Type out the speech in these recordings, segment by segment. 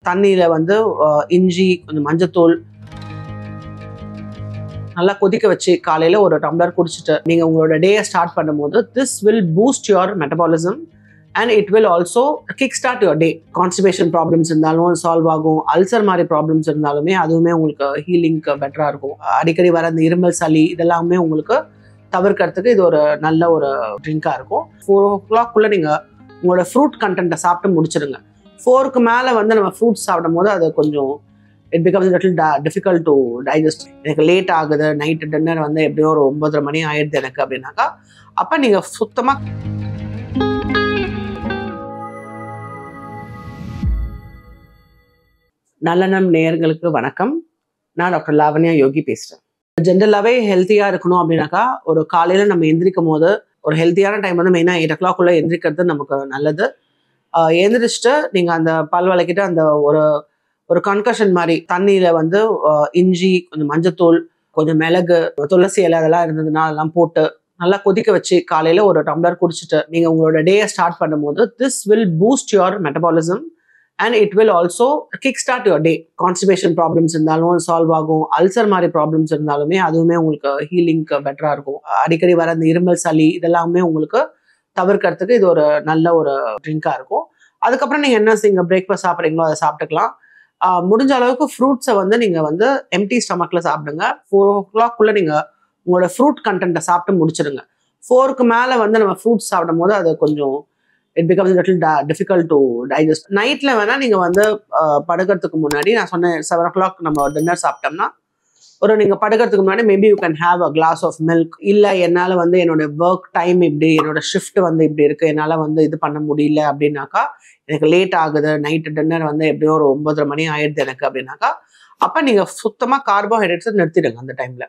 தண்ணியில வந்து இஞ்சி, கொஞ்சம் மஞ்சத்தூள் நல்லா கொதிக்க வச்சு காலையில ஒரு டம்ளர் குடிச்சிட்டு நீங்க உங்களோட டேயை ஸ்டார்ட் பண்ணும்போது this will boost your metabolism and it will also kick start your day. Constipation problems இருந்தாலும் சால்வ் ஆகும். அல்சர் மாதிரி ப்ராப்ளம்ஸ் இருந்தாலுமே அதுவுமே உங்களுக்கு ஹீலிங்க்கு பெட்டராக இருக்கும். அடிக்கடி வர அந்த இருமல், சளி இதெல்லாமே உங்களுக்கு தவிர்க்கிறதுக்கு இது ஒரு நல்ல ஒரு ட்ரிங்காக இருக்கும். 4 o'clock நீங்கள் உங்களோட ஃப்ரூட் கண்டென்ட்டை சாப்பிட்டு முடிச்சிடுங்க. 4க்கு மேலே வந்து நம்ம ஃப்ரூட்ஸ் சாப்பிடும் போது அது கொஞ்சம் it becomes little difficult to digest. எனக்கு லேட் ஆகுது, நைட்டு டின்னர் வந்து எப்படியோ ஒரு 9:30 மணி ஆயிடுது எனக்கு அப்படின்னாக்கா அப்போ நீங்கள் சுத்தமாக நல்லெண்ணம் நேயர்களுக்கு வணக்கம். நான் டாக்டர் லாவண்யா யோகி பேசுகிறேன். ஜென்ரலாகவே ஹெல்த்தியாக இருக்கணும் அப்படின்னாக்கா ஒரு காலையில் நம்ம எந்திரிக்கும் போது ஒரு ஹெல்த்தியான டைம் வந்து மெயினாக 8 o'clock எந்திரிக்கிறது நமக்கு நல்லது. எந்திரிச்சிட்டு நீங்கள் அந்த பல் விளக்கிட்டு அந்த ஒரு கன்கஷன் மாதிரி தண்ணியில் வந்து இஞ்சி, கொஞ்சம் மஞ்சத்தூள், கொஞ்சம் மிளகு, துளசி இலை அதெல்லாம் இருந்ததுன்னா அதெல்லாம் போட்டு நல்லா கொதிக்க வச்சு காலையில் ஒரு டம்ளர் குடிச்சிட்டு நீங்கள் உங்களோட டேயை ஸ்டார்ட் பண்ணும்போது this will boost your metabolism and it will also kick start your day. Constipation problems இருந்தாலும் சால்வ் ஆகும். அல்சர் மாதிரி ப்ராப்ளம்ஸ் இருந்தாலுமே அதுவுமே உங்களுக்கு ஹீலிங்க்கு பெட்டராக இருக்கும். அடிக்கடி வர அந்த இருமல், சளி இதெல்லாமே உங்களுக்கு தவிர்க்கிறதுக்கு இது ஒரு நல்ல ஒரு ட்ரிங்காக இருக்கும். அதுக்கப்புறம் நீங்கள் என்ன பிரேக்ஃபாஸ்ட் சாப்பிட்றீங்களோ அதை சாப்பிட்டுக்கலாம். முடிஞ்ச அளவுக்கு ஃப்ரூட்ஸை வந்து நீங்கள் வந்து எம்டி ஸ்டமக்கில் சாப்பிடுங்க. 4 o'clock நீங்கள் உங்களோட ஃப்ரூட் கண்டென்ட்டை சாப்பிட்டு முடிச்சிடுங்க. 4க்கு மேலே வந்து நம்ம ஃப்ரூட்ஸ் சாப்பிடும் போது அது கொஞ்சம் it becomes little difficult to digest. நைட்டில் வேணால் நீங்கள் வந்து படுக்கிறதுக்கு முன்னாடி நான் சொன்னேன் 7 o'clock நம்ம டின்னர் சாப்பிட்டோம்னா நீங்கள் படுக்கிறதுக்கு முன்னாடி maybe you can have a glass of milk. இல்லை என்னால் வந்து என்னோட ஒர்க் டைம் இப்படி, என்னோட ஷிஃப்ட் வந்து இப்படி இருக்குது, என்னால் வந்து இது பண்ண முடியல அப்படின்னாக்கா, எனக்கு லேட் ஆகுது, நைட்டு டின்னர் வந்து எப்படியோ ஒரு 9:30 மணி ஆயிடுது எனக்கு அப்படின்னாக்கா அப்போ நீங்கள் சுத்தமாக கார்போஹைட்ரேட்ஸை நிறுத்திடுங்க. அந்த டைமில்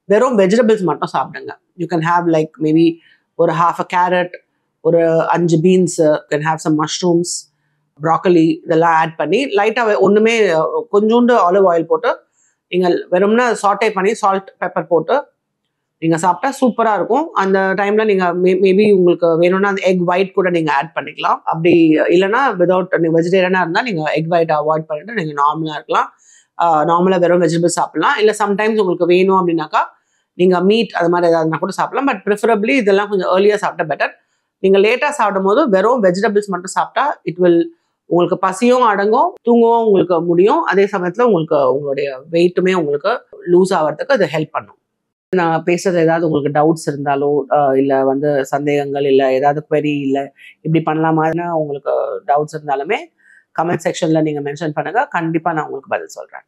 வெறும் வெஜிடபிள்ஸ் மட்டும் சாப்பிடுங்க. You can have like maybe ஒரு half a carrot, ஒரு 5 beans, can have some mushrooms, broccoli இதெல்லாம் ஆட் பண்ணி லைட்டாக ஒன்றுமே கொஞ்சோண்டு ஆலிவ் ஆயில் போட்டு நீங்கள் வெறும்னா சாட்டே பண்ணி சால்ட், பெப்பர் போட்டு நீங்கள் சாப்பிட்டா சூப்பராக இருக்கும். அந்த டைமில் நீங்கள் மேபி உங்களுக்கு வேணும்னா அந்த எக் ஒயிட் கூட நீங்கள் ஆட் பண்ணிக்கலாம். அப்படி இல்லைனா விதவுட் நீங்கள் வெஜிடேரியனாக இருந்தால் நீங்கள் எக் ஒயிட் அவாய்ட் பண்ணிட்டு நீங்கள் நார்மலாக இருக்கலாம். நார்மலாக வெறும் வெஜிடபிள்ஸ் சாப்பிட்லாம். இல்லை சம்டைம்ஸ் உங்களுக்கு வேணும் அப்படின்னாக்கா நீங்கள் மீட் அது மாதிரி ஏதாவதுனா கூட சாப்பிடலாம். பட் ப்ரிஃபரபிளி இதெல்லாம் கொஞ்சம் ஏர்லியாக சாப்பிட்டா பெட்டர். நீங்கள் லேட்டாக சாப்பிடும் போது வெறும் வெஜிடபிள்ஸ் மட்டும் சாப்பிட்டா இட் வில் உங்களுக்கு பசியும் அடங்கும், தூங்கவும் உங்களுக்கு முடியும். அதே சமயத்தில் உங்களுக்கு உங்களுடைய வெயிட்டுமே உங்களுக்கு லூஸ் ஆகிறதுக்கு அது ஹெல்ப் பண்ணும். நான் பேசுறது ஏதாவது உங்களுக்கு டவுட்ஸ் இருந்தாலோ இல்லை வந்து சந்தேகங்கள் இல்லை ஏதாவது query இல்லை இப்படி பண்ணலாமான்னு உங்களுக்கு டவுட்ஸ் இருந்தாலுமே கமெண்ட் செக்ஷனில் நீங்கள் மென்ஷன் பண்ணுங்கள். கண்டிப்பாக நான் உங்களுக்கு பதில் சொல்கிறேன்.